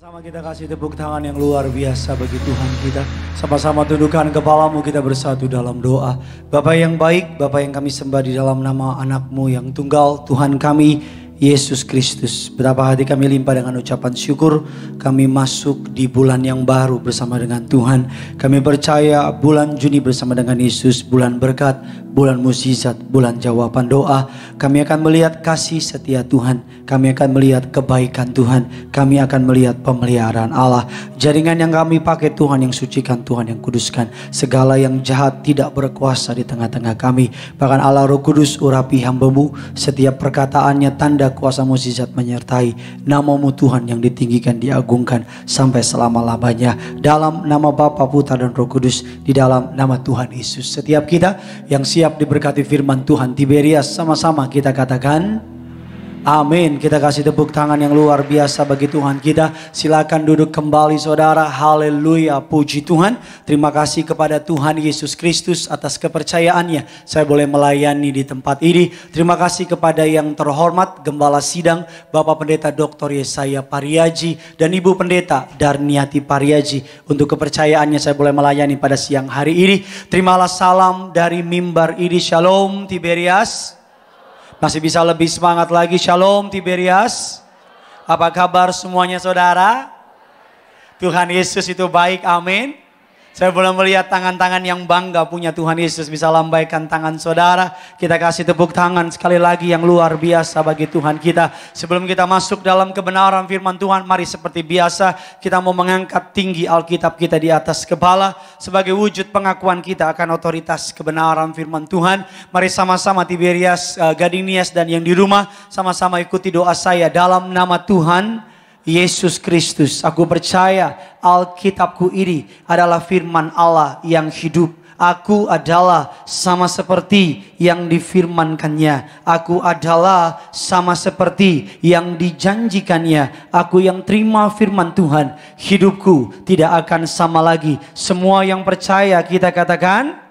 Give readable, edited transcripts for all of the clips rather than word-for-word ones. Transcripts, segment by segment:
Sama kita kasih tepuk tangan yang luar biasa bagi Tuhan kita. Sama-sama tundukkan kepalamu, kita bersatu dalam doa. Bapa yang baik, Bapa yang kami sembah di dalam nama anak-Mu yang tunggal, Tuhan kami, Yesus Kristus. Betapa hati kami limpah dengan ucapan syukur. Kami masuk di bulan yang baru bersama dengan Tuhan. Kami percaya bulan Juni bersama dengan Yesus, bulan berkat, bulan mukjizat, bulan jawaban doa. Kami akan melihat kasih setia Tuhan. Kami akan melihat kebaikan Tuhan. Kami akan melihat pemeliharaan Allah. Jaringan yang kami pakai Tuhan yang sucikan, Tuhan yang kuduskan. Segala yang jahat tidak berkuasa di tengah-tengah kami. Bahkan Allah Roh Kudus urapi hamba-Mu. Setiap perkataannya tanda kuasa mukjizat menyertai. Nama-Mu Tuhan yang ditinggikan, diagungkan sampai selama-lamanya. Dalam nama Bapa, Putra dan Roh Kudus. Di dalam nama Tuhan Yesus. Setiap kita yang siap diberkati firman Tuhan Tiberias, sama-sama kita katakan amin. Kita kasih tepuk tangan yang luar biasa bagi Tuhan kita. Silakan duduk kembali saudara. Haleluya, puji Tuhan. Terima kasih kepada Tuhan Yesus Kristus atas kepercayaannya. Saya boleh melayani di tempat ini. Terima kasih kepada yang terhormat Gembala Sidang Bapak Pendeta Dr. Yesaya Pariaji dan Ibu Pendeta Darniati Pariaji. Untuk kepercayaannya saya boleh melayani pada siang hari ini. Terimalah salam dari mimbar ini. Shalom Tiberias. Masih bisa lebih semangat lagi. Shalom Tiberias. Apa kabar semuanya saudara? Tuhan Yesus itu baik, amin. Saya boleh melihat tangan-tangan yang bangga punya Tuhan Yesus. Bisa lambaikan tangan saudara. Kita kasih tepuk tangan sekali lagi yang luar biasa bagi Tuhan kita. Sebelum kita masuk dalam kebenaran firman Tuhan, mari seperti biasa kita mau mengangkat tinggi Alkitab kita di atas kepala. Sebagai wujud pengakuan kita akan otoritas kebenaran firman Tuhan. Mari sama-sama Tiberias, Gading Nias dan yang di rumah. Sama-sama ikuti doa saya dalam nama Tuhan Yesus Kristus. Aku percaya Alkitabku ini adalah firman Allah yang hidup. Aku adalah sama seperti yang difirmankannya. Aku adalah sama seperti yang dijanjikannya. Aku yang terima firman Tuhan. Hidupku tidak akan sama lagi. Semua yang percaya kita katakan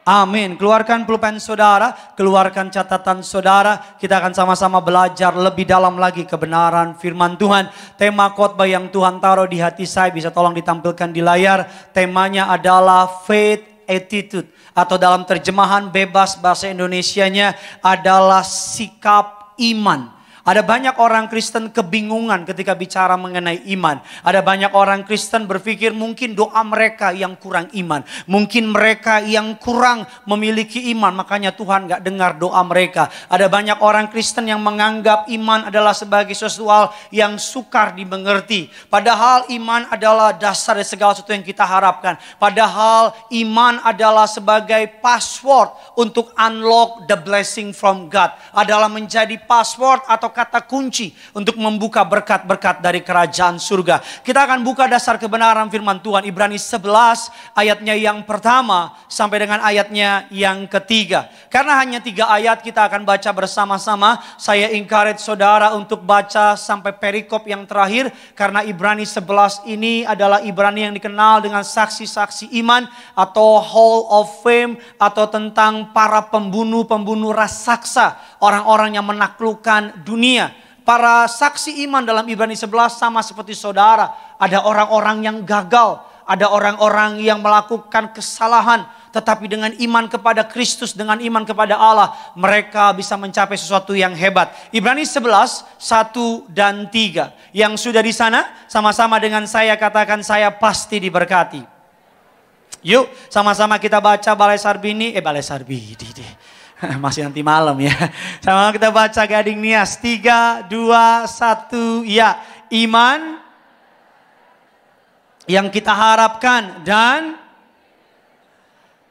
amin. Keluarkan pulpen saudara, keluarkan catatan saudara. Kita akan sama-sama belajar lebih dalam lagi kebenaran firman Tuhan. Tema khotbah yang Tuhan taruh di hati saya bisa tolong ditampilkan di layar. Temanya adalah faith attitude, atau dalam terjemahan bebas bahasa Indonesianya adalah sikap iman. Ada banyak orang Kristen kebingungan ketika bicara mengenai iman. Ada banyak orang Kristen berpikir mungkin doa mereka yang kurang iman. Mungkin mereka yang kurang memiliki iman, makanya Tuhan gak dengar doa mereka. Ada banyak orang Kristen yang menganggap iman adalah sebagai sesuatu yang sukar dimengerti. Padahal iman adalah dasar dari segala sesuatu yang kita harapkan. Padahal iman adalah sebagai password untuk unlock the blessing from God. Adalah menjadi password atau kata kunci untuk membuka berkat-berkat dari kerajaan surga. Kita akan buka dasar kebenaran firman Tuhan Ibrani 11 ayatnya yang pertama sampai dengan ayatnya yang ketiga. Karena hanya 3 ayat kita akan baca bersama-sama. Saya encourage saudara untuk baca sampai perikop yang terakhir. Karena Ibrani 11 ini adalah Ibrani yang dikenal dengan saksi-saksi iman atau Hall of Fame, atau tentang para pembunuh-pembunuh raksasa, orang-orang yang menaklukkan dunia. Para saksi iman dalam Ibrani 11 sama seperti saudara. Ada orang-orang yang gagal. Ada orang-orang yang melakukan kesalahan. Tetapi dengan iman kepada Kristus, dengan iman kepada Allah, mereka bisa mencapai sesuatu yang hebat. Ibrani 11, 1 dan 3. Yang sudah di sana, sama-sama dengan saya katakan saya pasti diberkati. Yuk sama-sama kita baca Balai Sarbini. Balai Sarbini deh. Masih nanti malam ya. Sama kita baca Gading Nias. 3, 2, 1. Ya, iman yang kita harapkan dan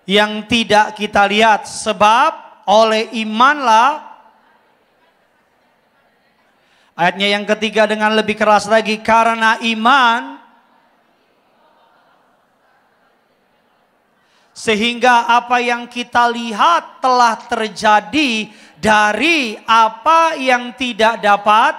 yang tidak kita lihat. Sebab oleh imanlah. Ayatnya yang ketiga dengan lebih keras lagi. Karena iman sehingga apa yang kita lihat telah terjadi dari apa yang tidak dapat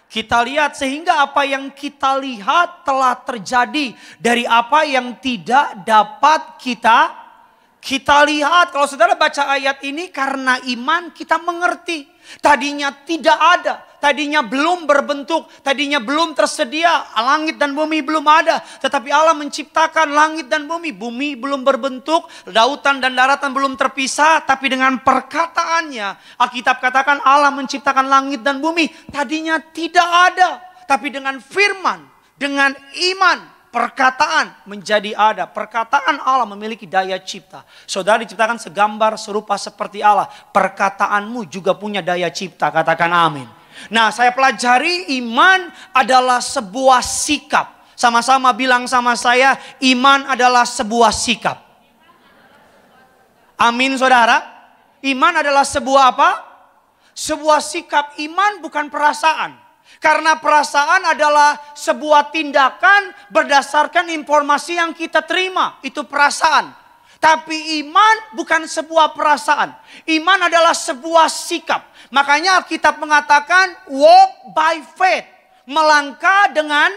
kita lihat. Sehingga apa yang kita lihat telah terjadi dari apa yang tidak dapat kita lihat. Kalau saudara baca ayat ini, karena iman kita mengerti. Tadinya tidak ada. tadinya belum berbentuk, tadinya belum tersedia, langit dan bumi belum ada. Tetapi Allah menciptakan langit dan bumi belum berbentuk, lautan dan daratan belum terpisah. Tapi dengan perkataannya, Alkitab katakan Allah menciptakan langit dan bumi. Tadinya tidak ada, tapi dengan firman, dengan iman, perkataan menjadi ada. Perkataan Allah memiliki daya cipta. Saudara diciptakan segambar serupa seperti Allah. Perkataanmu juga punya daya cipta. Katakan amin. Nah, saya pelajari iman adalah sebuah sikap. Sama-sama bilang sama saya, iman adalah sebuah sikap. Amin saudara. Iman adalah sebuah apa? Sebuah sikap. Iman bukan perasaan. Karena perasaan adalah sebuah tindakan berdasarkan informasi yang kita terima. Itu perasaan. Tapi iman bukan sebuah perasaan. Iman adalah sebuah sikap. Makanya Alkitab mengatakan walk by faith. Melangkah dengan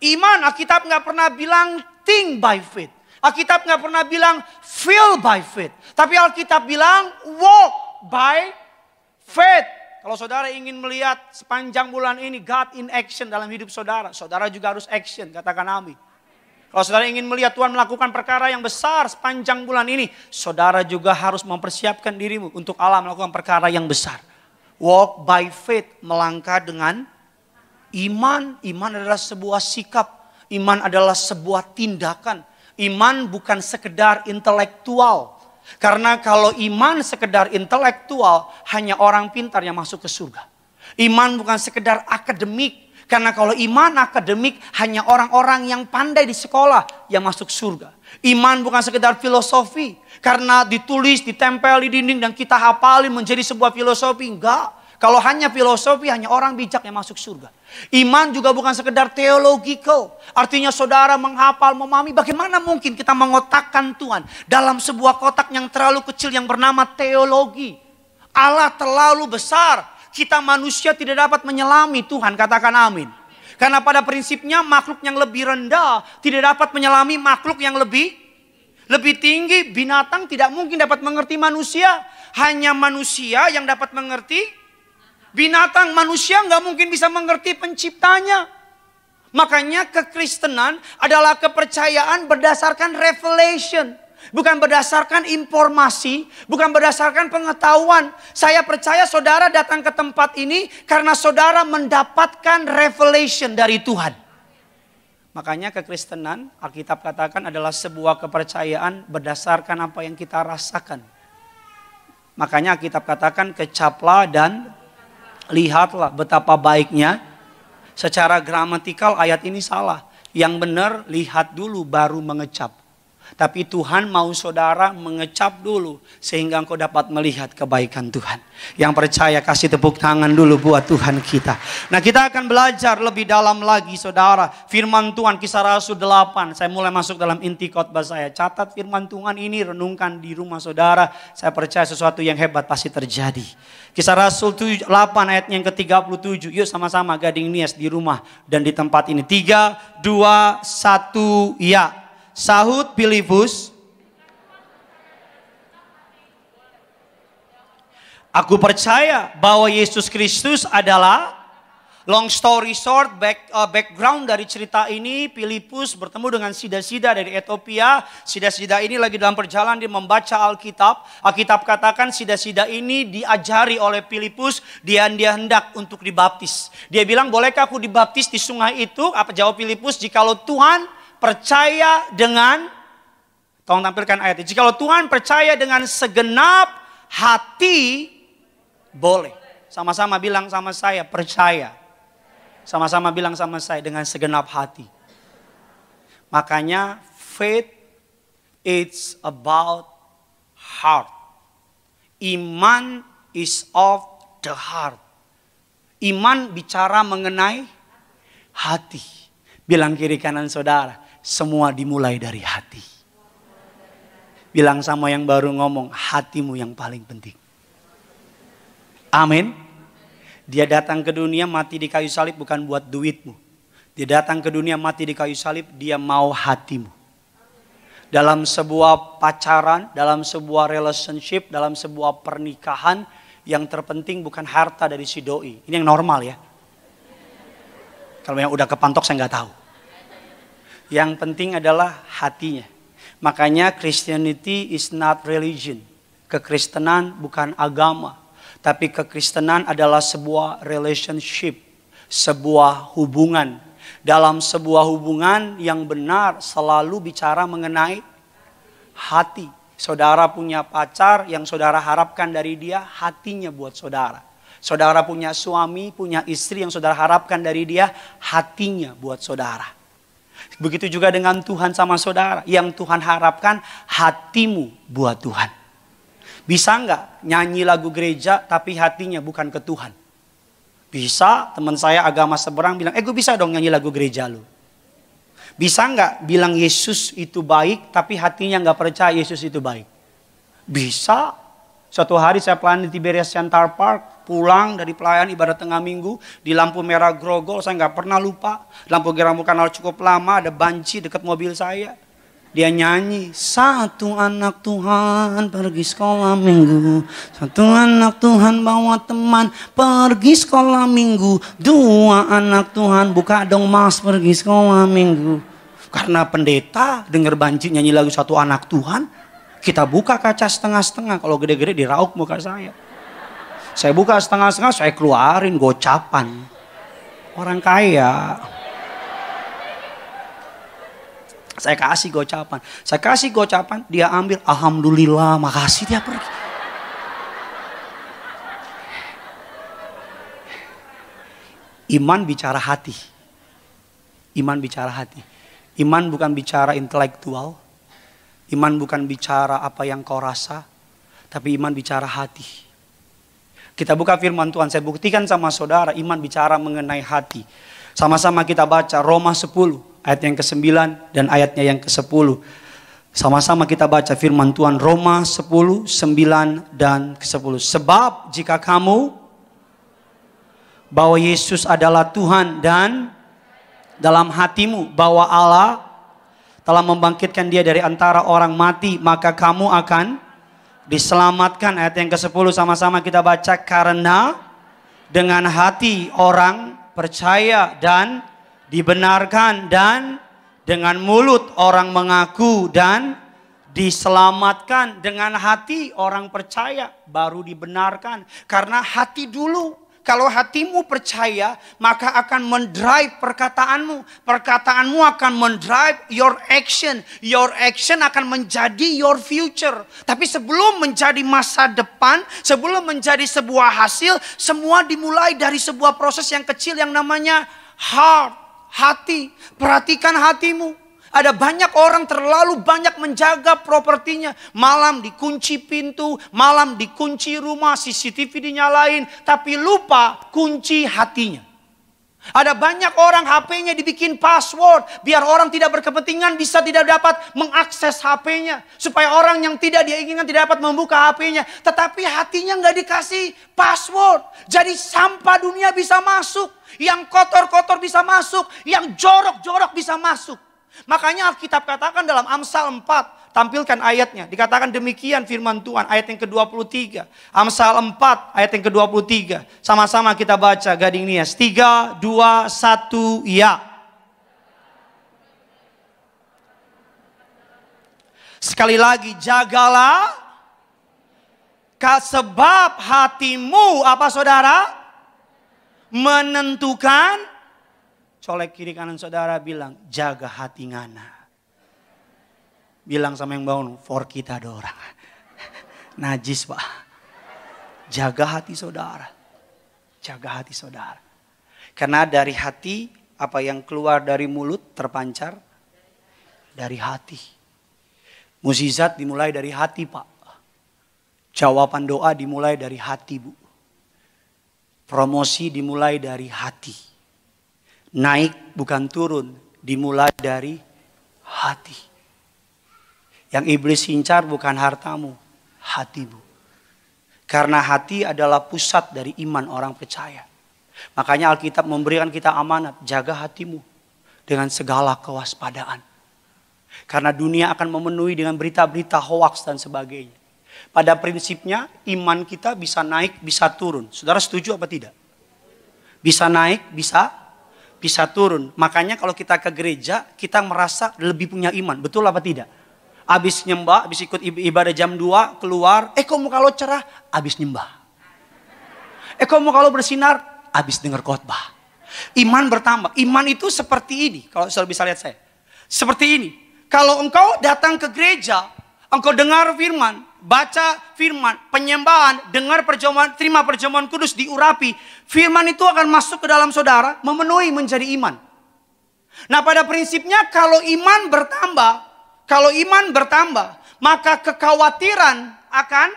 iman. Alkitab nggak pernah bilang think by faith. Alkitab nggak pernah bilang feel by faith. Tapi Alkitab bilang walk by faith. Kalau saudara ingin melihat sepanjang bulan ini God in action dalam hidup saudara, saudara juga harus action, katakan amin. Kalau saudara ingin melihat Tuhan melakukan perkara yang besar sepanjang bulan ini, saudara juga harus mempersiapkan dirimu untuk Allah melakukan perkara yang besar. Walk by faith, melangkah dengan iman. Iman adalah sebuah sikap, iman adalah sebuah tindakan. Iman bukan sekedar intelektual. Karena kalau iman sekedar intelektual, hanya orang pintar yang masuk ke surga. Iman bukan sekedar akademik. Karena kalau iman akademik, hanya orang-orang yang pandai di sekolah yang masuk surga. Iman bukan sekedar filosofi. Karena ditulis, ditempel di dinding dan kita hafalin menjadi sebuah filosofi. Enggak. Kalau hanya filosofi, hanya orang bijak yang masuk surga. Iman juga bukan sekedar theological. Artinya saudara menghafal, memahami. Bagaimana mungkin kita mengotakkan Tuhan dalam sebuah kotak yang terlalu kecil yang bernama teologi. Allah terlalu besar. Kita manusia tidak dapat menyelami Tuhan. Katakan amin. Karena pada prinsipnya makhluk yang lebih rendah tidak dapat menyelami makhluk yang lebih tinggi. Binatang tidak mungkin dapat mengerti manusia. Hanya manusia yang dapat mengerti binatang. Manusia nggak mungkin bisa mengerti penciptanya. Makanya kekristenan adalah kepercayaan berdasarkan revelation. Bukan berdasarkan informasi, bukan berdasarkan pengetahuan. Saya percaya saudara datang ke tempat ini karena saudara mendapatkan revelation dari Tuhan. Makanya kekristenan, Alkitab katakan adalah sebuah kepercayaan berdasarkan apa yang kita rasakan. Makanya Alkitab katakan kecaplah dan lihatlah betapa baiknya. Secara gramatikal ayat ini salah. Yang benar lihat dulu baru mengecap. Tapi Tuhan mau saudara mengecap dulu sehingga engkau dapat melihat kebaikan Tuhan. Yang percaya kasih tepuk tangan dulu buat Tuhan kita. Nah, kita akan belajar lebih dalam lagi saudara. Firman Tuhan Kisah Rasul 8. Saya mulai masuk dalam inti khotbah saya. Catat firman Tuhan ini, renungkan di rumah saudara. Saya percaya sesuatu yang hebat pasti terjadi. Kisah Rasul 8 ayat yang ke-37. Yuk sama-sama Gading Nias di rumah dan di tempat ini. 3, 2, 1, ya. Sahut Filipus, aku percaya bahwa Yesus Kristus adalah, long story short, background dari cerita ini, Filipus bertemu dengan Sida-Sida dari Ethiopia. Sida-Sida ini lagi dalam perjalanan dia membaca Alkitab. Alkitab katakan Sida-Sida ini diajari oleh Filipus, dia hendak untuk dibaptis. Dia bilang, bolehkah aku dibaptis di sungai itu? Apa jawab Filipus? Jikalau Tuhan percaya dengan, tolong tampilkan ayatnya. Jikalau Tuhan percaya dengan segenap hati, boleh. Sama-sama bilang sama saya, percaya. Sama-sama bilang sama saya, dengan segenap hati. Makanya faith, it's about heart. Iman is of the heart. Iman bicara mengenai hati. Bilang kiri kanan saudara, semua dimulai dari hati. Bilang sama yang baru ngomong, hatimu yang paling penting. Amin. Dia datang ke dunia mati di kayu salib bukan buat duitmu. Dia datang ke dunia mati di kayu salib, dia mau hatimu. Dalam sebuah pacaran, dalam sebuah relationship, dalam sebuah pernikahan, yang terpenting bukan harta dari si doi. Ini yang normal ya. Kalau yang udah kepantok saya nggak tahu. Yang penting adalah hatinya. Makanya Christianity is not religion. Kekristenan bukan agama. Tapi kekristenan adalah sebuah relationship. Sebuah hubungan. Dalam sebuah hubungan yang benar selalu bicara mengenai hati. Saudara punya pacar yang saudara harapkan dari dia hatinya buat saudara. Saudara punya suami, punya istri yang saudara harapkan dari dia hatinya buat saudara. Begitu juga dengan Tuhan sama saudara. Yang Tuhan harapkan hatimu buat Tuhan. Bisa nggak nyanyi lagu gereja tapi hatinya bukan ke Tuhan? Bisa. Teman saya agama seberang bilang, gue bisa dong nyanyi lagu gereja lu. Bisa nggak bilang Yesus itu baik tapi hatinya nggak percaya Yesus itu baik? Bisa. Suatu hari saya pelayanan di Tiberias Center Park. Pulang dari pelayanan ibadah tengah minggu. Di lampu merah Grogol, saya nggak pernah lupa. Lampu gerambu kanal cukup lama, ada banci dekat mobil saya. Dia nyanyi, satu anak Tuhan pergi sekolah minggu. Satu anak Tuhan bawa teman pergi sekolah minggu. Dua anak Tuhan buka dong mas pergi sekolah minggu. Karena pendeta dengar banci nyanyi lagu satu anak Tuhan. Kita buka kaca setengah-setengah. Kalau gede-gede dirauk muka saya. Saya buka setengah-setengah, saya keluarin gocapan. Orang kaya. Saya kasih gocapan. Saya kasih gocapan, dia ambil. Alhamdulillah, makasih, dia pergi. Iman bicara hati. Iman bicara hati. Iman bukan bicara intelektual. Iman bukan bicara apa yang kau rasa. Tapi iman bicara hati. Kita buka firman Tuhan, saya buktikan sama saudara, iman bicara mengenai hati. Sama-sama kita baca Roma 10, ayat yang ke-9 dan ayatnya yang ke-10. Sama-sama kita baca firman Tuhan, Roma 10, 9 dan ke-10. Sebab jika kamu bahwa Yesus adalah Tuhan dan dalam hatimu bahwa Allah telah membangkitkan dia dari antara orang mati, maka kamu akan diselamatkan. Ayat yang ke-10 sama-sama kita baca. Karena dengan hati orang percaya dan dibenarkan, dan dengan mulut orang mengaku dan diselamatkan. Dengan hati orang percaya baru dibenarkan. Karena hati dulu. Kalau hatimu percaya, maka akan mendrive perkataanmu. Perkataanmu akan mendrive your action. Your action akan menjadi your future. Tapi sebelum menjadi masa depan, sebelum menjadi sebuah hasil, semua dimulai dari sebuah proses yang kecil yang namanya heart, hati. Perhatikan hatimu. Ada banyak orang terlalu banyak menjaga propertinya. Malam dikunci pintu, malam dikunci rumah, CCTV dinyalain. Tapi lupa kunci hatinya. Ada banyak orang HP-nya dibikin password. Biar orang tidak berkepentingan bisa tidak dapat mengakses HP-nya. Supaya orang yang tidak dia inginkan tidak dapat membuka HP-nya. Tetapi hatinya nggak dikasih password. Jadi sampah dunia bisa masuk. Yang kotor-kotor bisa masuk. Yang jorok-jorok bisa masuk. Makanya Alkitab katakan dalam Amsal 4, tampilkan ayatnya. Dikatakan demikian firman Tuhan, ayat yang ke-23. Amsal 4, ayat yang ke-23. Sama-sama kita baca Gading Nias. 3, 2, 1, ya. Sekali lagi, jagalah. Sebab hatimu, apa saudara? Menentukan. Colek kiri kanan saudara, bilang jaga hati ngana. Bilang sama yang bangun, for kita ada orang. Najis pak. Jaga hati saudara. Jaga hati saudara. Karena dari hati, apa yang keluar dari mulut terpancar dari hati. Mukjizat dimulai dari hati pak. Jawaban doa dimulai dari hati bu. Promosi dimulai dari hati. Naik bukan turun, dimulai dari hati. Yang iblis incar bukan hartamu, hatimu. Karena hati adalah pusat dari iman orang percaya. Makanya Alkitab memberikan kita amanat, jaga hatimu dengan segala kewaspadaan. Karena dunia akan memenuhi dengan berita-berita hoaks dan sebagainya. Pada prinsipnya iman kita bisa naik, bisa turun. Saudara setuju apa tidak? Bisa naik, bisa turun. Makanya kalau kita ke gereja, kita merasa lebih punya iman. Betul apa tidak? Habis nyembah, habis ikut ibadah jam 2, keluar. Kok muka lo cerah? Habis nyembah. Kok muka lo bersinar? Habis dengar khotbah. Iman bertambah. Iman itu seperti ini. Kalau saudara bisa lihat saya. Seperti ini. Kalau engkau datang ke gereja, engkau dengar firman, baca firman, penyembahan, dengar perjamuan, terima perjamuan kudus, diurapi. Firman itu akan masuk ke dalam saudara, memenuhi menjadi iman. Nah pada prinsipnya kalau iman bertambah, maka kekhawatiran akan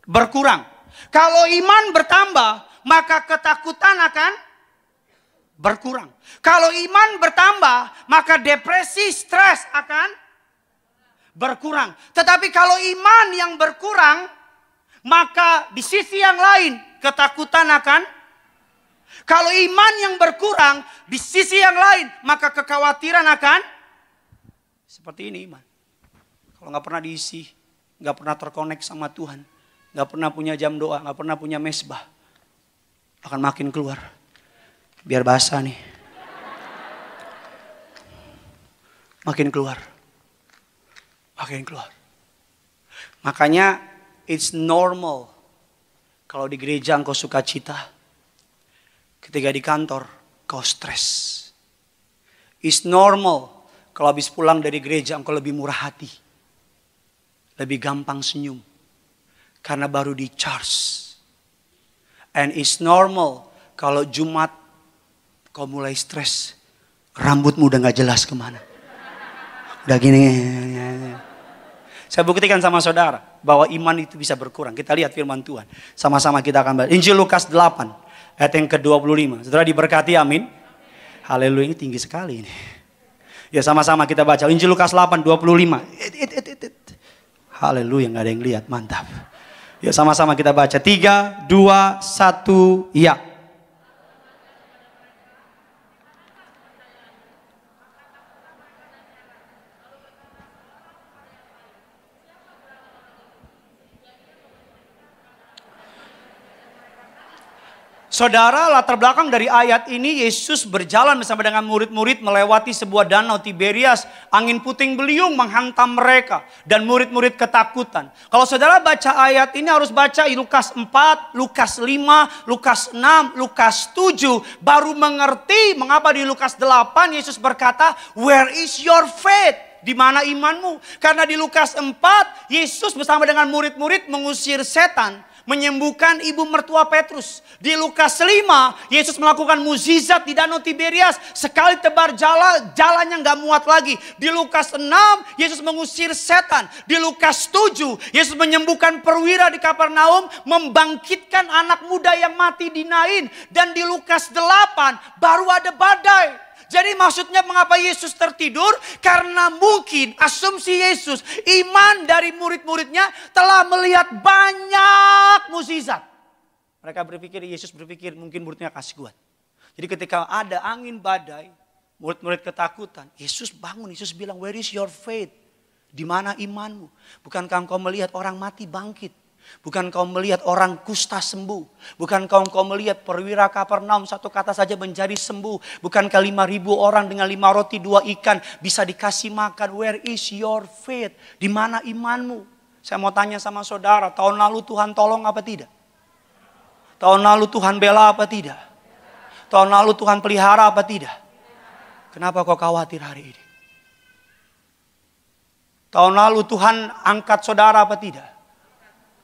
berkurang. Kalau iman bertambah, maka ketakutan akan berkurang. Kalau iman bertambah, maka depresi, stres akan berkurang. Tetapi kalau iman yang berkurang, maka di sisi yang lain ketakutan akan. Kalau iman yang berkurang, di sisi yang lain maka kekhawatiran akan. Seperti ini iman. Kalau nggak pernah diisi, nggak pernah terkonek sama Tuhan, nggak pernah punya jam doa, nggak pernah punya mesbah, akan makin keluar. Biar basah nih. Makin keluar. Makin keluar. Makanya it's normal kalau di gereja engkau sukacita. Ketika di kantor kau stres. It's normal kalau habis pulang dari gereja engkau lebih murah hati. Lebih gampang senyum. Karena baru di charge. And it's normal kalau Jumat kau mulai stres. Rambutmu udah gak jelas kemana. Udah gini. Saya buktikan sama saudara bahwa iman itu bisa berkurang. Kita lihat firman Tuhan. Sama-sama kita akan baca. Injil Lukas 8 ayat yang ke-25. Saudara diberkati, amin. Haleluya, ini tinggi sekali ini. Ya sama-sama kita baca. Injil Lukas 8, 25. Haleluya, gak ada yang lihat. Mantap. Ya sama-sama kita baca. 3, 2, 1, ya. Saudara, latar belakang dari ayat ini, Yesus berjalan bersama dengan murid-murid melewati sebuah danau Tiberias. Angin puting beliung menghantam mereka dan murid-murid ketakutan. Kalau saudara baca ayat ini harus baca Lukas 4, Lukas 5, Lukas 6, Lukas 7. Baru mengerti mengapa di Lukas 8 Yesus berkata, "Where is your faith?" Di mana imanmu? Karena di Lukas 4 Yesus bersama dengan murid-murid mengusir setan. Menyembuhkan ibu mertua Petrus. Di Lukas 5, Yesus melakukan mukjizat di Danau Tiberias. Sekali tebar jalannya gak muat lagi. Di Lukas 6, Yesus mengusir setan. Di Lukas 7, Yesus menyembuhkan perwira di Kapernaum. Membangkitkan anak muda yang mati di Nain. Dan di Lukas 8, baru ada badai. Jadi maksudnya mengapa Yesus tertidur? Karena mungkin asumsi Yesus, iman dari murid-muridnya telah melihat banyak mukjizat. Mereka berpikir, Yesus berpikir mungkin muridnya kasih kuat. Jadi ketika ada angin badai, murid-murid ketakutan. Yesus bangun, Yesus bilang, "Where is your faith?" Di mana imanmu? Bukankah engkau melihat orang mati bangkit? Bukan kau melihat orang kusta sembuh. Bukan kau melihat perwira Kapernaum satu kata saja menjadi sembuh. Bukankah 5.000 orang dengan 5 roti 2 ikan bisa dikasih makan. Where is your faith? Di mana imanmu? Saya mau tanya sama saudara, tahun lalu Tuhan tolong apa tidak? Tahun lalu Tuhan bela apa tidak? Tahun lalu Tuhan pelihara apa tidak? Kenapa kau khawatir hari ini? Tahun lalu Tuhan angkat saudara apa tidak?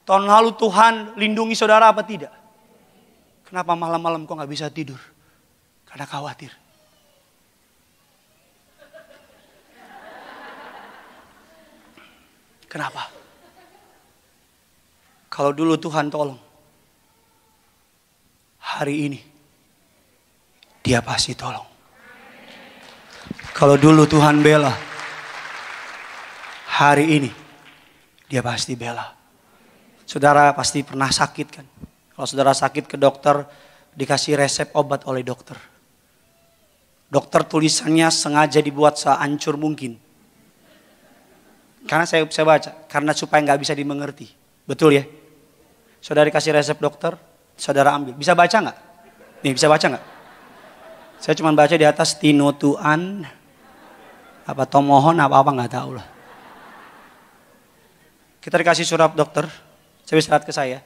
Tahun lalu Tuhan lindungi saudara apa tidak? Kenapa malam-malam kok gak bisa tidur? Karena khawatir. Kenapa? Kalau dulu Tuhan tolong, hari ini Dia pasti tolong. Kalau dulu Tuhan bela, hari ini Dia pasti bela. Saudara pasti pernah sakit kan? Kalau saudara sakit ke dokter, dikasih resep obat oleh dokter. Dokter tulisannya sengaja dibuat sehancur mungkin. Karena saya baca, karena supaya nggak bisa dimengerti. Betul ya? Saudara kasih resep dokter, saudara ambil. Bisa baca nggak? Nih, bisa baca nggak? Saya cuma baca di atas tinotuan, apa tomohon, apa nggak tahu lah. Kita dikasih surat dokter, saya surat ke saya,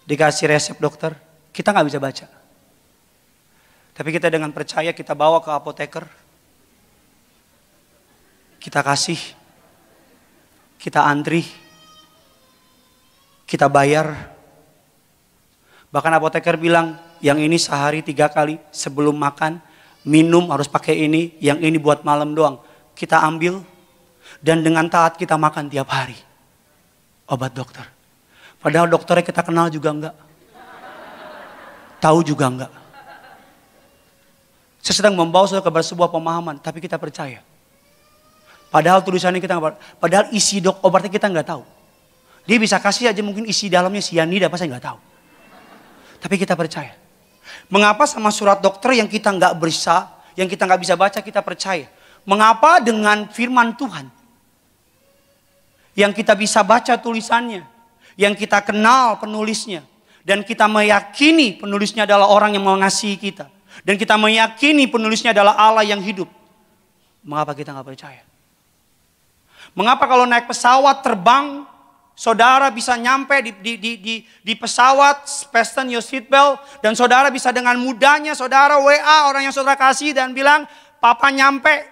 dikasih resep dokter, kita nggak bisa baca. Tapi kita dengan percaya kita bawa ke apoteker, kita kasih, kita antri, kita bayar. Bahkan apoteker bilang, yang ini sehari 3 kali sebelum makan, minum harus pakai ini, yang ini buat malam doang. Kita ambil dan dengan taat kita makan tiap hari. Obat dokter. Padahal dokternya kita kenal juga enggak. Tahu juga enggak. Saya sedang membawa saudara kepada sebuah pemahaman, tapi kita percaya. Padahal tulisannya kita enggak, padahal isi obatnya kita enggak tahu. Dia bisa kasih aja mungkin isi dalamnya sianida, apa saya enggak tahu. Tapi kita percaya. Mengapa sama surat dokter yang kita enggak bisa, yang kita enggak bisa baca kita percaya? Mengapa dengan firman Tuhan yang kita bisa baca tulisannya, yang kita kenal penulisnya, dan kita meyakini penulisnya adalah orang yang mengasihi kita, dan kita meyakini penulisnya adalah Allah yang hidup, mengapa kita nggak percaya? Mengapa kalau naik pesawat terbang, saudara bisa nyampe di pesawat, fasten your seatbelt, dan saudara bisa dengan mudahnya saudara WA orang yang saudara kasih dan bilang, papa nyampe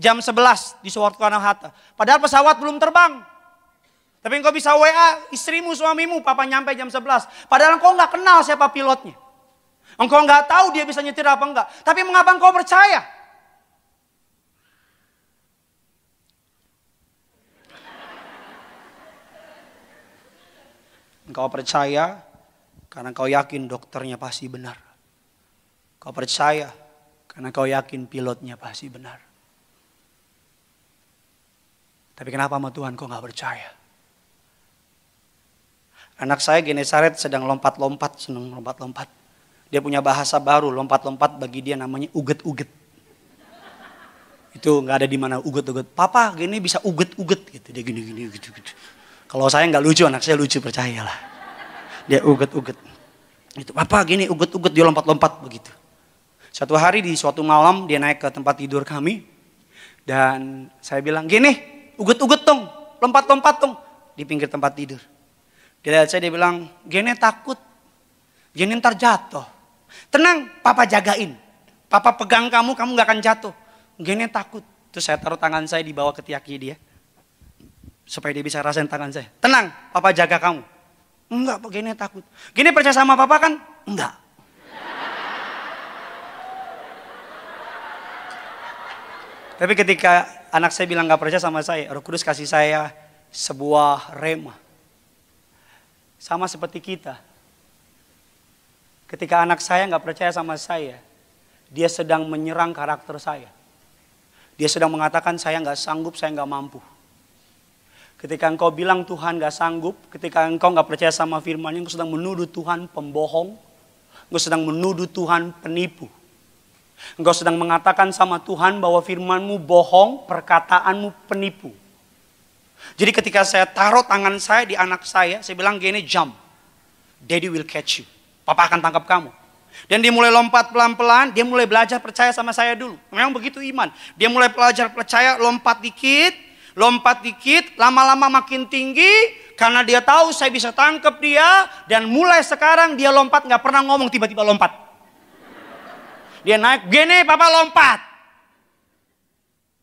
jam 11 di Soekarno-Hatta. Padahal pesawat belum terbang. Tapi engkau bisa WA istrimu, suamimu, papa nyampe jam 11. Padahal engkau nggak kenal siapa pilotnya. Engkau nggak tahu dia bisa nyetir apa enggak. Tapi mengapa engkau percaya? Engkau percaya karena engkau yakin dokternya pasti benar. Engkau percaya karena engkau yakin pilotnya pasti benar. Tapi kenapa sama Tuhan kau nggak percaya? Anak saya Genesaret sedang lompat-lompat, senang lompat-lompat. Dia punya bahasa baru, lompat-lompat bagi dia namanya uget-uget. Itu nggak ada di mana uget-uget. Papa gini bisa uget-uget gitu, dia gini-gini gitu-gitu. Kalau saya nggak lucu, anak saya lucu, percayalah. Dia uget-uget. Itu papa gini uget-uget, dia lompat-lompat begitu. Suatu hari di suatu malam dia naik ke tempat tidur kami dan saya bilang gini, uget-uget dong, lompat-lompat dong di pinggir tempat tidur. Dia lihat saya, dia bilang, gini takut, gini ntar jatuh. Tenang, papa jagain. Papa pegang kamu gak akan jatuh. Gini takut. Terus saya taruh tangan saya di bawah ketiaki dia. Supaya dia bisa rasain tangan saya. Tenang, papa jaga kamu. Enggak, gini takut. Gini percaya sama papa kan? Enggak. Tapi ketika anak saya bilang gak percaya sama saya, Roh Kudus kasih saya sebuah rema. Sama seperti kita. Ketika anak saya gak percaya sama saya, dia sedang menyerang karakter saya. Dia sedang mengatakan saya gak sanggup, saya gak mampu. Ketika engkau bilang Tuhan gak sanggup, ketika engkau gak percaya sama firman-Nya, engkau sedang menuduh Tuhan pembohong. Engkau sedang menuduh Tuhan penipu. Engkau sedang mengatakan sama Tuhan bahwa firman-Mu bohong, perkataanmu penipu. Jadi ketika saya taruh tangan saya di anak saya bilang gini, jump. Daddy will catch you. Papa akan tangkap kamu. Dan dia mulai lompat pelan-pelan, dia mulai belajar percaya sama saya dulu. Memang begitu iman. Dia mulai belajar percaya, lompat dikit, lama-lama makin tinggi. Karena dia tahu saya bisa tangkap dia. Dan mulai sekarang dia lompat, gak pernah ngomong, tiba-tiba lompat. Dia naik, gini papa lompat.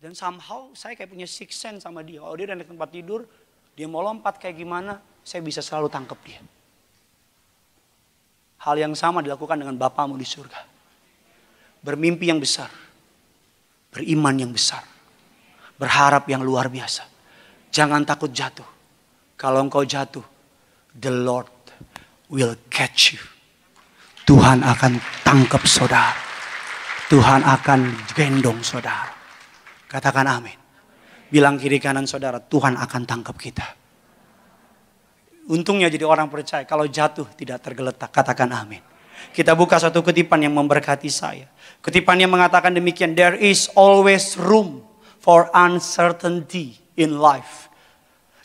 Dan somehow saya kayak punya sixth sense sama dia. Kalau dia udah di tempat tidur, dia mau lompat kayak gimana, saya bisa selalu tangkap dia. Hal yang sama dilakukan dengan Bapamu di surga. Bermimpi yang besar. Beriman yang besar. Berharap yang luar biasa. Jangan takut jatuh. Kalau engkau jatuh, the Lord will catch you. Tuhan akan tangkap saudara. Tuhan akan gendong saudara. Katakan amin. Bilang kiri kanan saudara, Tuhan akan tangkap kita. Untungnya jadi orang percaya, kalau jatuh tidak tergeletak. Katakan amin. Kita buka satu kutipan yang memberkati saya. Kutipan yang mengatakan demikian, there is always room for uncertainty in life.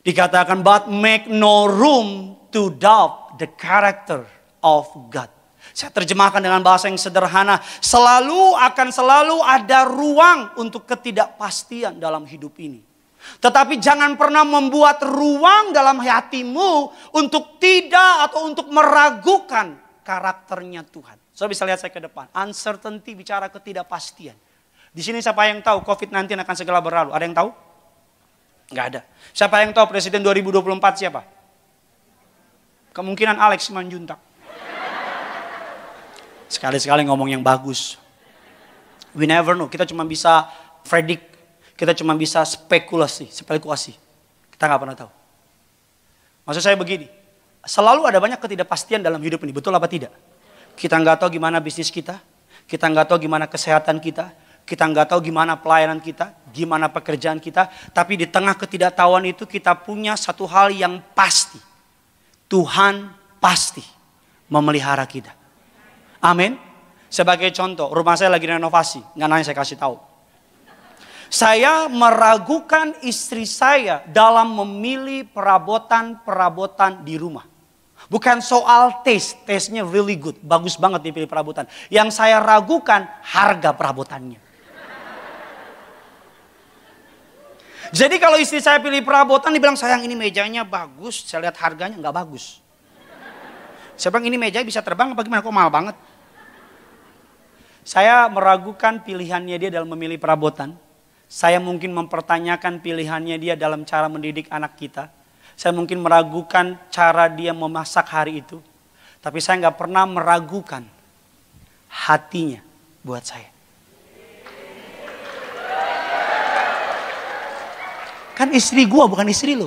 Dikatakan, but make no room to doubt the character of God. Saya terjemahkan dengan bahasa yang sederhana. Akan selalu ada ruang untuk ketidakpastian dalam hidup ini. Tetapi jangan pernah membuat ruang dalam hatimu untuk tidak atau untuk meragukan karakternya Tuhan. Saudara bisa lihat saya ke depan. Uncertainty bicara ketidakpastian. Di sini siapa yang tahu COVID-19 akan segera berlalu? Ada yang tahu? Nggak ada. Siapa yang tahu Presiden 2024 siapa? Kemungkinan Alex Simanjuntak. Sekali-sekali ngomong yang bagus. We never know. Kita cuma bisa predict. Kita cuma bisa spekulasi. Kita nggak pernah tahu. Maksud saya begini. Selalu ada banyak ketidakpastian dalam hidup ini. Betul apa tidak? Kita nggak tahu gimana bisnis kita. Kita nggak tahu gimana kesehatan kita. Kita nggak tahu gimana pelayanan kita, gimana pekerjaan kita. Tapi di tengah ketidaktahuan itu kita punya satu hal yang pasti. Tuhan pasti memelihara kita. Amin. Sebagai contoh, rumah saya lagi renovasi. Nggak nanya, saya kasih tahu. Saya meragukan istri saya dalam memilih perabotan di rumah. Bukan soal taste-nya really good. Bagus banget dipilih perabotan. Yang saya ragukan harga perabotannya. Jadi kalau istri saya pilih perabotan, dibilang sayang ini mejanya bagus. Saya lihat harganya nggak bagus. Saya bilang ini meja bisa terbang apa gimana, kok mahal banget. Saya meragukan pilihannya dia dalam memilih perabotan. Saya mungkin mempertanyakan pilihannya dia dalam cara mendidik anak kita. Saya mungkin meragukan cara dia memasak hari itu. Tapi saya nggak pernah meragukan hatinya buat saya. Kan istri gua bukan istri lo.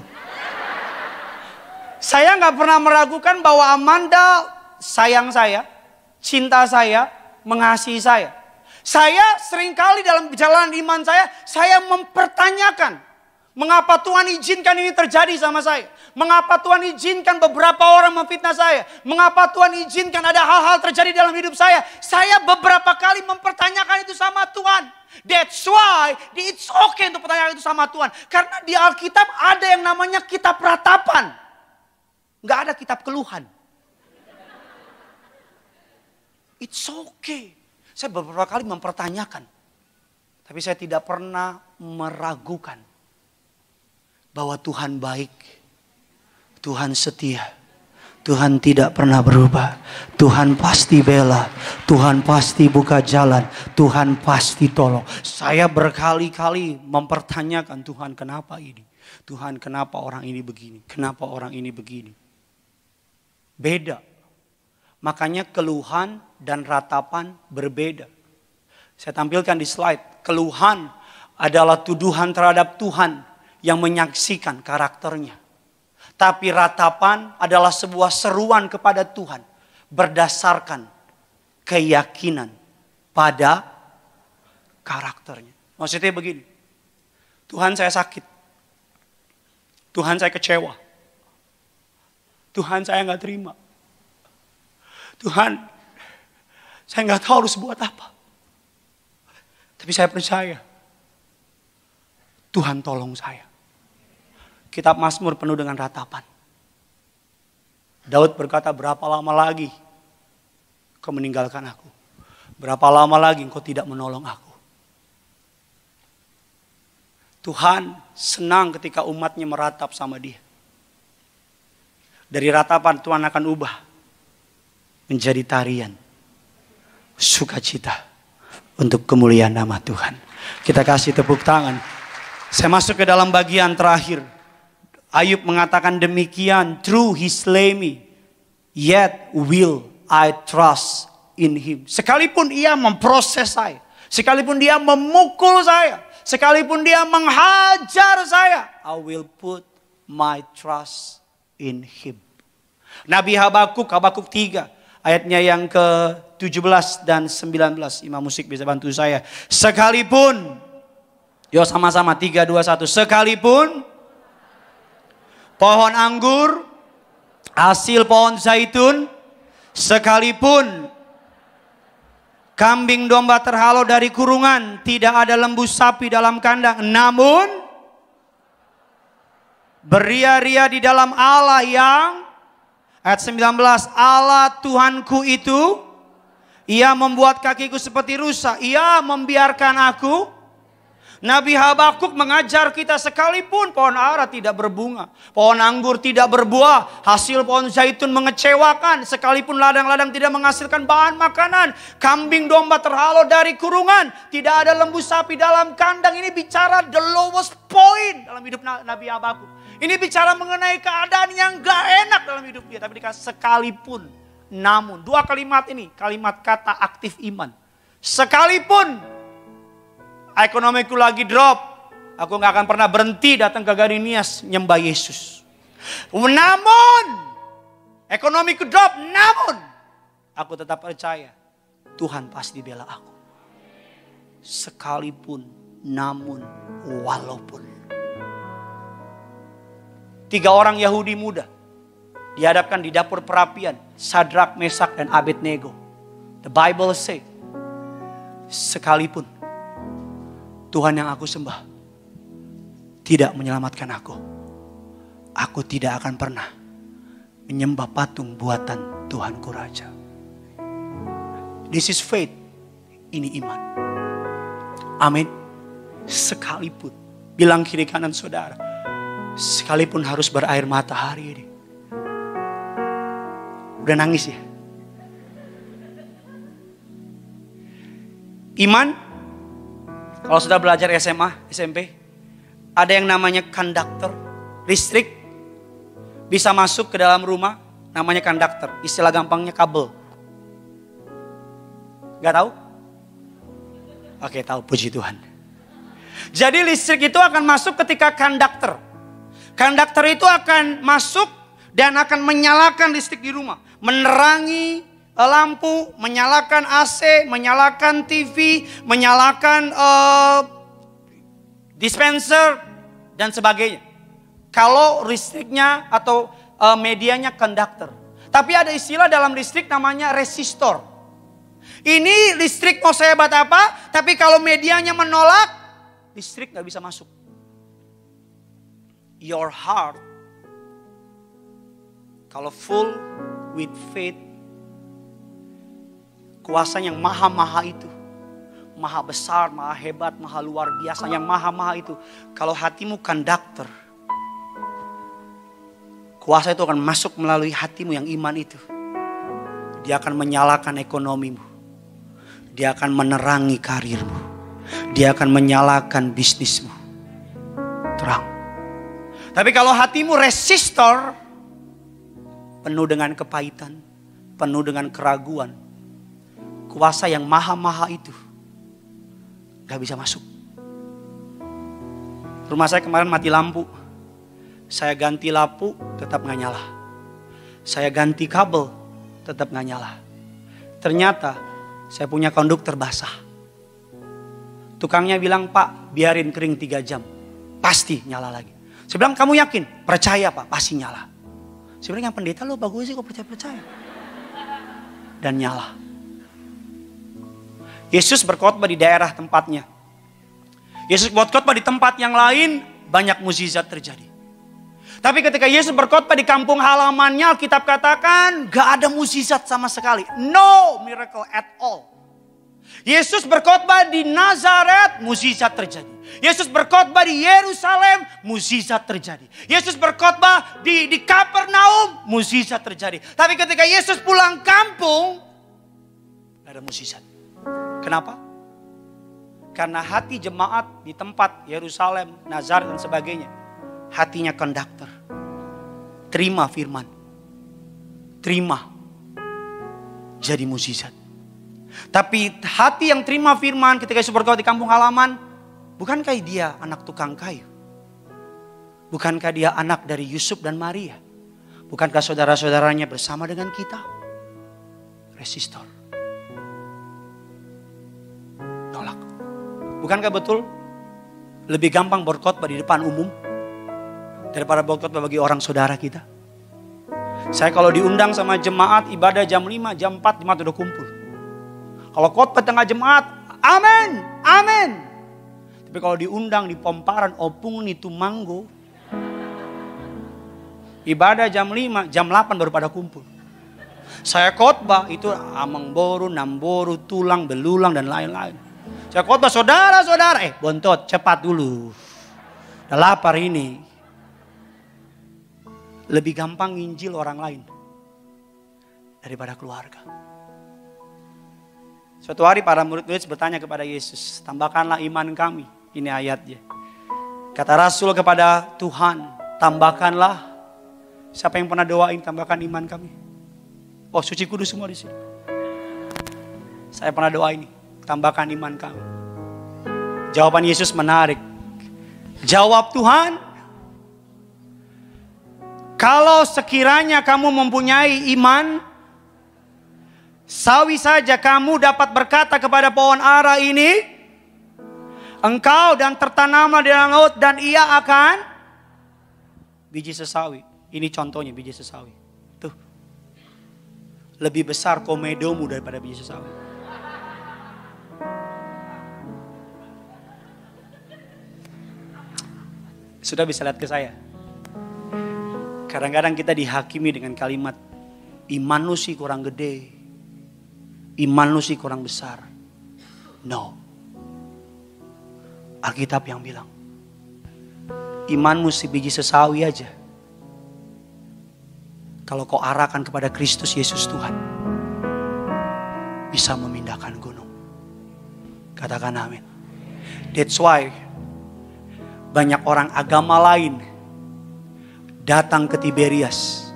Saya nggak pernah meragukan bahwa Amanda sayang saya, cinta saya, mengasihi saya. Saya seringkali dalam perjalanan iman saya mempertanyakan. Mengapa Tuhan izinkan ini terjadi sama saya? Mengapa Tuhan izinkan beberapa orang memfitnah saya? Mengapa Tuhan izinkan ada hal-hal terjadi dalam hidup saya? Saya beberapa kali mempertanyakan itu sama Tuhan. That's why it's okay untuk pertanyaan itu sama Tuhan. Karena di Alkitab ada yang namanya kitab ratapan. Nggak ada kitab keluhan. It's okay. Saya beberapa kali mempertanyakan. Tapi saya tidak pernah meragukan bahwa Tuhan baik, Tuhan setia, Tuhan tidak pernah berubah, Tuhan pasti bela, Tuhan pasti buka jalan, Tuhan pasti tolong. Saya berkali-kali mempertanyakan, Tuhan kenapa ini? Tuhan kenapa orang ini begini? Kenapa orang ini begini? Beda. Makanya keluhan dan ratapan berbeda. Saya tampilkan di slide, keluhan adalah tuduhan terhadap Tuhan yang menyaksikan karakternya. Tapi ratapan adalah sebuah seruan kepada Tuhan berdasarkan keyakinan pada karakternya. Maksudnya begini, Tuhan saya sakit, Tuhan saya kecewa, Tuhan saya nggak terima, Tuhan saya nggak tahu harus buat apa. Tapi saya percaya Tuhan tolong saya. Kitab Mazmur penuh dengan ratapan. Daud berkata, berapa lama lagi kau meninggalkan aku? Berapa lama lagi engkau tidak menolong aku? Tuhan senang ketika umatnya meratap sama dia. Dari ratapan Tuhan akan ubah menjadi tarian sukacita untuk kemuliaan nama Tuhan. Kita kasih tepuk tangan. Saya masuk ke dalam bagian terakhir. Ayub mengatakan demikian, through he slay me, yet will I trust in him. Sekalipun ia memproses saya, sekalipun dia memukul saya, sekalipun dia menghajar saya, I will put my trust in him. Nabi Habakuk 3 ayatnya yang ke-17 dan 19. Imam musik bisa bantu saya. Sekalipun, yo sama-sama 3, 2, 1. Sekalipun pohon anggur, hasil pohon zaitun, sekalipun kambing domba terhalau dari kurungan, tidak ada lembu sapi dalam kandang, namun Beria-ria di dalam Allah yang, ayat 19, Allah Tuhanku itu, Ia membuat kakiku seperti rusa, Ia membiarkan aku. Nabi Habakuk mengajar kita, sekalipun pohon ara tidak berbunga, pohon anggur tidak berbuah, hasil pohon zaitun mengecewakan, sekalipun ladang-ladang tidak menghasilkan bahan makanan, kambing domba terhalau dari kurungan, tidak ada lembu sapi dalam kandang. Ini bicara the lowest point dalam hidup Nabi Habakuk. Ini bicara mengenai keadaan yang gak enak dalam hidup dia. Tapi dikasih sekalipun, namun. Dua kalimat ini, kalimat kata aktif iman. Sekalipun ekonomiku lagi drop, aku gak akan pernah berhenti datang ke Garinias nyembah Yesus. Namun, ekonomiku drop, namun aku tetap percaya Tuhan pasti bela aku. Sekalipun, namun, walaupun. 3 orang Yahudi muda dihadapkan di dapur perapian, Sadrak, Mesak, dan Abednego. The Bible say, sekalipun Tuhan yang aku sembah tidak menyelamatkan aku tidak akan pernah menyembah patung buatan Tuhanku Raja. This is faith. Ini iman. Amin. Sekalipun, bilang kiri kanan saudara, sekalipun harus berair mata hari ini. Udah nangis ya? Iman, kalau sudah belajar SMA, SMP, ada yang namanya konduktor. Listrik bisa masuk ke dalam rumah, namanya konduktor. Istilah gampangnya kabel. Gak tahu? Oke, tahu, puji Tuhan. Jadi listrik itu akan masuk ketika konduktor. Konduktor itu akan masuk dan akan menyalakan listrik di rumah. Menerangi lampu, menyalakan AC, menyalakan TV, menyalakan dispenser, dan sebagainya. Kalau listriknya atau medianya konduktor. Tapi ada istilah dalam listrik namanya resistor. Ini listrik mau sehebat apa, tapi kalau medianya menolak, listrik gak bisa masuk. Your heart, kalau full with faith, kuasa yang maha-maha itu, maha besar, maha hebat, maha luar biasa, yang maha-maha itu. Kalau hatimu konduktor, kuasa itu akan masuk melalui hatimu yang iman itu. Dia akan menyalakan ekonomimu. Dia akan menerangi karirmu. Dia akan menyalakan bisnismu. Terang. Tapi kalau hatimu resistor, penuh dengan kepahitan, penuh dengan keraguan, kuasa yang maha-maha itu gak bisa masuk. Rumah saya kemarin mati lampu. Saya ganti lampu, tetap gak nyala. Saya ganti kabel, tetap gak nyala. Ternyata saya punya konduktor basah. Tukangnya bilang, Pak, biarin kering 3 jam. Pasti nyala lagi. Saya bilang, kamu yakin? Percaya Pak, pasti nyala. Saya bilang, yang pendeta lo bagus sih kok percaya-percaya. Dan nyala. Yesus berkhotbah di daerah tempatnya. Yesus berkhotbah di tempat yang lain, banyak mukjizat terjadi. Tapi ketika Yesus berkhotbah di kampung halamannya, Alkitab katakan gak ada mukjizat sama sekali. No miracle at all. Yesus berkhotbah di Nazaret, mukjizat terjadi. Yesus berkhotbah di Yerusalem, mukjizat terjadi. Yesus berkhotbah di Kapernaum, mukjizat terjadi. Tapi ketika Yesus pulang kampung, gak ada mukjizat. Kenapa? Karena hati jemaat di tempat Yerusalem, Nazaret dan sebagainya, hatinya konduktor. Terima firman. Terima. Jadi mukjizat. Tapi hati yang terima firman ketika Yesus berkhotbah di kampung halaman, bukankah dia anak tukang kayu? Bukankah dia anak dari Yusuf dan Maria? Bukankah saudara-saudaranya bersama dengan kita? Resistor. Tolak. Bukankah betul lebih gampang berkhotbah di depan umum daripada berkhotbah bagi orang saudara kita? Saya kalau diundang sama jemaat ibadah jam 5, jam 4 jemaat udah kumpul. Kalau khotbah tengah jemaat, amin, amin. Tapi kalau diundang di Pomparan, Opung itu Manggo, Ibadah jam 5, jam 8 baru pada kumpul. Saya khotbah itu amang boru, namboru, tulang, belulang dan lain-lain. Saya khotbah saudara-saudara, bontot cepat dulu. Udah lapar ini. Lebih gampang nginjil orang lain daripada keluarga. Suatu hari para murid-murid bertanya kepada Yesus, tambahkanlah iman kami. Ini ayatnya. Kata Rasul kepada Tuhan, tambahkanlah. Siapa yang pernah doain tambahkan iman kami? Oh, suci kudus semua di sini. Saya pernah doa ini, tambahkan iman kami. Jawaban Yesus menarik. Jawab Tuhan, kalau sekiranya kamu mempunyai iman, sawi saja kamu dapat berkata kepada pohon ara ini, engkau dan tertanamlah di dalam laut dan ia akan biji sesawi. Ini contohnya biji sesawi. Tuh. Lebih besar komedomu daripada biji sesawi. Sudah bisa lihat ke saya. Kadang-kadang kita dihakimi dengan kalimat, iman lu sih kurang gede. Iman lu sih kurang besar. No. Alkitab yang bilang, imanmu si biji sesawi aja. Kalau kau arahkan kepada Kristus Yesus Tuhan, bisa memindahkan gunung. Katakan amin. That's why banyak orang agama lain datang ke Tiberias,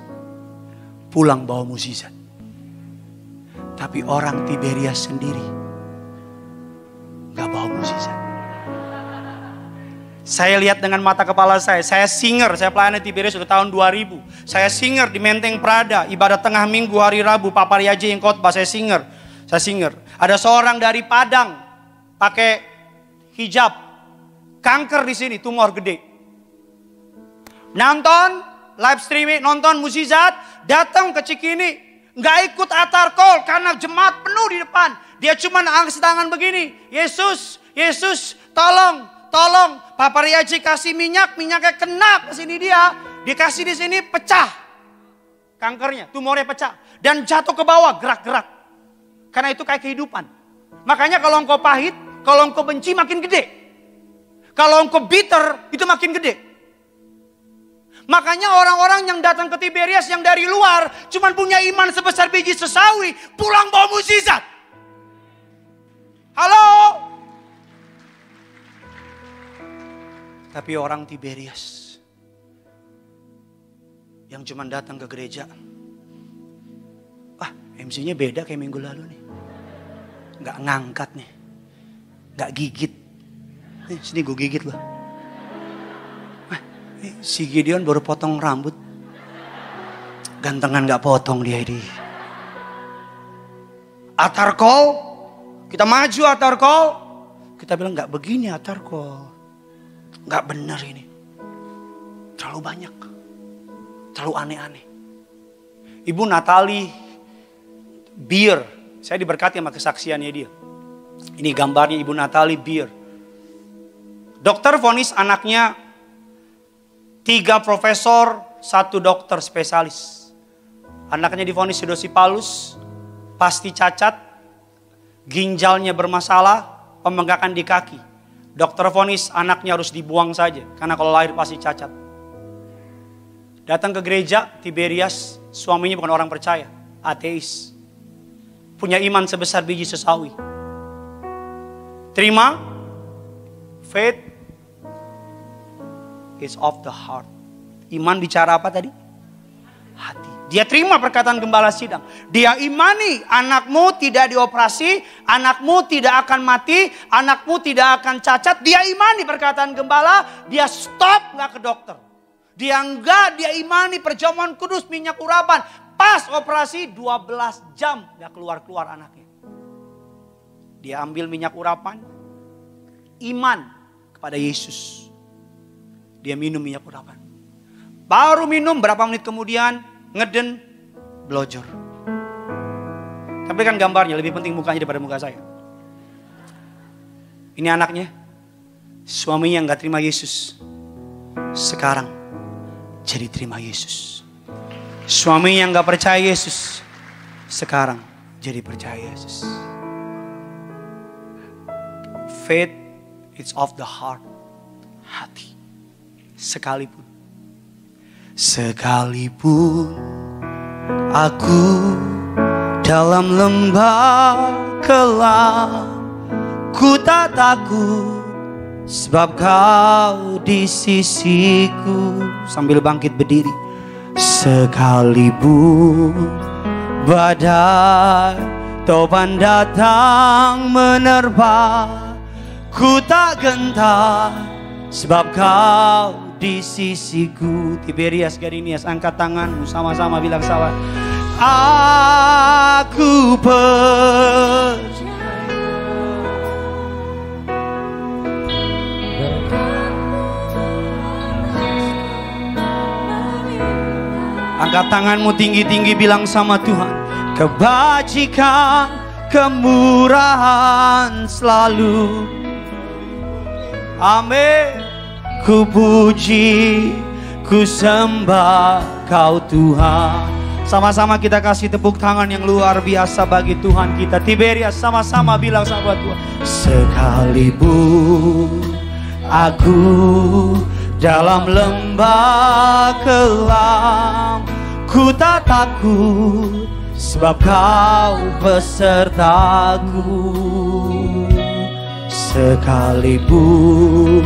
pulang bawa mukjizat. Tapi orang Tiberias sendiri gak bawa mukjizat. Saya lihat dengan mata kepala saya singer, saya pelayani Tiberias sudah tahun 2000. Saya singer di Menteng Prada, ibadah tengah minggu hari Rabu, Pak Paryaji yang khotbah, saya singer. Ada seorang dari Padang, pakai hijab, kanker di sini, tumor gede. Nonton, live streaming, nonton mukjizat, datang ke Cikini, nggak ikut altar call karena jemaat penuh di depan. Dia cuma angkat tangan begini, Yesus, tolong. Pak Paryaji kasih minyaknya kena ke sini dia. Dikasih di sini pecah. Kankernya, tumornya pecah. Dan jatuh ke bawah, gerak-gerak. Karena itu kayak kehidupan. Makanya kalau engkau pahit, kalau engkau benci makin gede. Kalau engkau bitter, itu makin gede. Makanya orang-orang yang datang ke Tiberias yang dari luar, cuman punya iman sebesar biji sesawi, pulang bawa mukjizat. Halo? Tapi orang Tiberias yang cuma datang ke gereja, MC-nya beda kayak minggu lalu nih. Gak ngangkat nih, gak gigit. Sini gue gigit loh. Si Gideon baru potong rambut, gantengan gak potong dia ini. Altar call, kita maju altar call, kita bilang gak begini altar call. Gak benar ini. Terlalu banyak. Terlalu aneh-aneh. Ibu Natali Beer. Saya diberkati sama kesaksiannya dia. Ini gambarnya Ibu Natali Beer. Dokter vonis anaknya 3 profesor, 1 dokter spesialis. Anaknya divonis hidrosipalus, pasti cacat, ginjalnya bermasalah, pembengkakan di kaki. Dokter vonis anaknya harus dibuang saja, karena kalau lahir pasti cacat. Datang ke gereja Tiberias, suaminya bukan orang percaya, ateis. Punya iman sebesar biji sesawi. Terima, faith is of the heart. Iman bicara apa tadi? Hati. Dia terima perkataan gembala sidang. Dia imani anakmu tidak dioperasi, anakmu tidak akan mati, anakmu tidak akan cacat. Dia imani perkataan gembala, dia stop nggak ke dokter. Dia enggak, dia imani perjamuan kudus, minyak urapan. Pas operasi 12 jam nggak keluar-keluar anaknya. Dia ambil minyak urapan, iman kepada Yesus. Dia minum minyak urapan. Baru minum berapa menit kemudian ngeden, blojor. Tapi kan gambarnya lebih penting mukanya daripada muka saya. Ini anaknya, suaminya yang gak terima Yesus, sekarang jadi terima Yesus. Suami yang gak percaya Yesus sekarang jadi percaya Yesus. Faith it's of the heart. Hati. Sekalipun aku dalam lembah kelam, ku tak takut sebab kau di sisiku. Sambil bangkit berdiri. Sekalipun badai topan datang menerpa, ku tak gentar sebab kau di sisiku. Tiberias Garinias, angkat tanganmu sama-sama bilang salah. Aku percaya. Angkat tanganmu tinggi-tinggi bilang sama Tuhan. Kebajikan, kemurahan selalu. Amin. Ku puji, ku sembah Kau Tuhan. Sama-sama kita kasih tepuk tangan yang luar biasa bagi Tuhan kita. Tiberias, sama-sama bilang sama Tuhan. Sekalipun aku dalam lembah kelam, ku tak takut sebab Kau besertaku. Sekalipun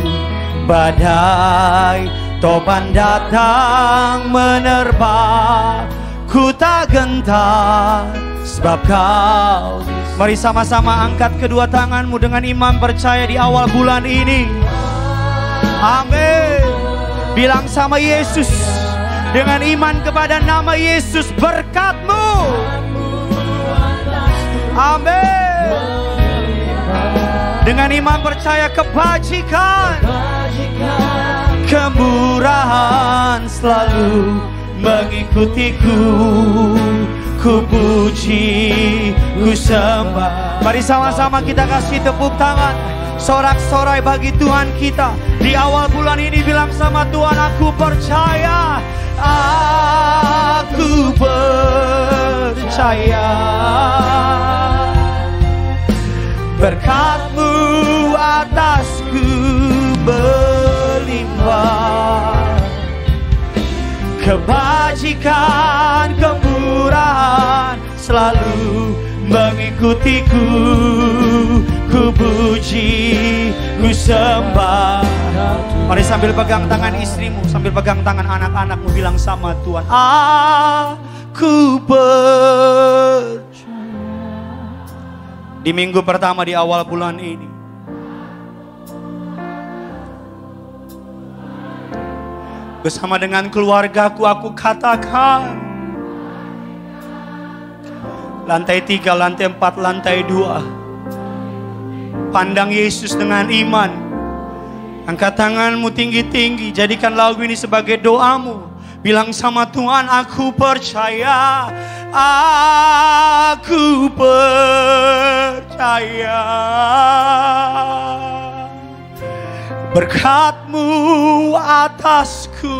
badai topan datang menerpa, ku tak gentar sebab Kau. Mari sama-sama angkat kedua tanganmu dengan iman percaya di awal bulan ini. Amin. Bilang sama Yesus, dengan iman kepada nama Yesus, berkat-Mu. Amin. Dengan iman percaya kebajikan, kemurahan selalu mengikutiku. Ku puji, ku sembah. Mari sama-sama kita kasih tepuk tangan sorak-sorai bagi Tuhan kita. Di awal bulan ini bilang sama Tuhan, aku percaya. Aku percaya berkat-Mu atasku berlimpah. Kebajikan, kemurahan selalu mengikutiku. Ku puji, ku sembah. Mari sambil pegang tangan istrimu, sambil pegang tangan anak-anakmu, bilang sama Tuhan, aku percaya. Di minggu pertama di awal bulan ini, bersama dengan keluargaku, aku katakan, lantai 3, lantai 4, lantai 2, pandang Yesus dengan iman. Angkat tanganmu tinggi-tinggi, jadikan lagu ini sebagai doamu. Bilang sama Tuhan, aku percaya. Aku percaya berkat-Mu atasku.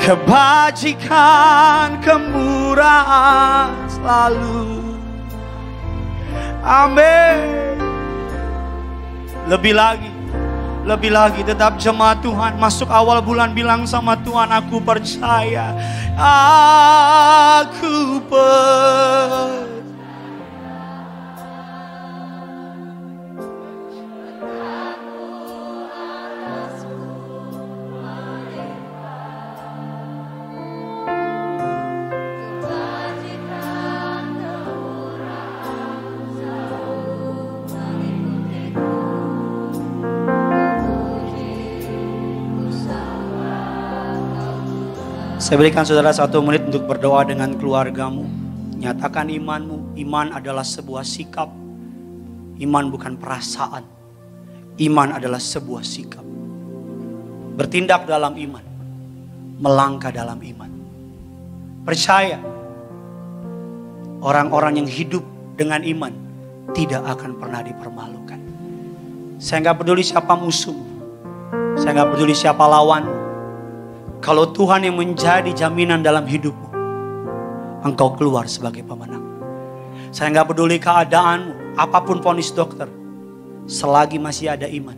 Kebajikan, kemurahan selalu. Amin. Lebih lagi tetap jemaat Tuhan, masuk awal bulan bilang sama Tuhan, aku percaya. Aku percaya. Saya berikan saudara 1 menit untuk berdoa dengan keluargamu. Nyatakan imanmu. Iman adalah sebuah sikap. Iman bukan perasaan. Iman adalah sebuah sikap. Bertindak dalam iman. Melangkah dalam iman. Percaya. Orang-orang yang hidup dengan iman tidak akan pernah dipermalukan. Saya nggak peduli siapa musuhmu. Saya nggak peduli siapa lawan. Kalau Tuhan yang menjadi jaminan dalam hidupmu, engkau keluar sebagai pemenang. Saya nggak peduli keadaanmu, apapun vonis dokter. Selagi masih ada iman,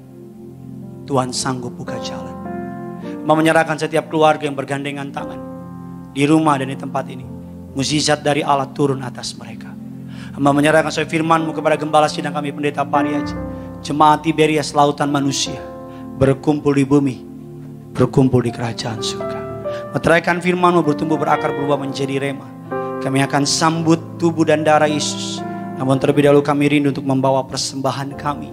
Tuhan sanggup buka jalan. Hamba menyerahkan setiap keluarga yang bergandengan tangan di rumah dan di tempat ini. Mukjizat dari Allah turun atas mereka. Hamba menyerahkan sesuai firman-Mu kepada gembala sidang kami Pendeta Pariaji. Jemaat Tiberias lautan manusia berkumpul di bumi, berkumpul di kerajaan surga. Meteraikan firman-Mu bertumbuh berakar berubah menjadi rema. Kami akan sambut tubuh dan darah Yesus. Namun terlebih dahulu kami rindu untuk membawa persembahan kami.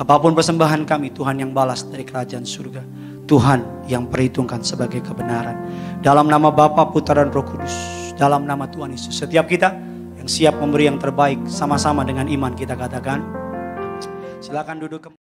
Apapun persembahan kami, Tuhan yang balas dari kerajaan surga. Tuhan yang perhitungkan sebagai kebenaran. Dalam nama Bapa, Putra dan Roh Kudus. Dalam nama Tuhan Yesus. Setiap kita yang siap memberi yang terbaik, sama-sama dengan iman kita katakan. Silakan duduk.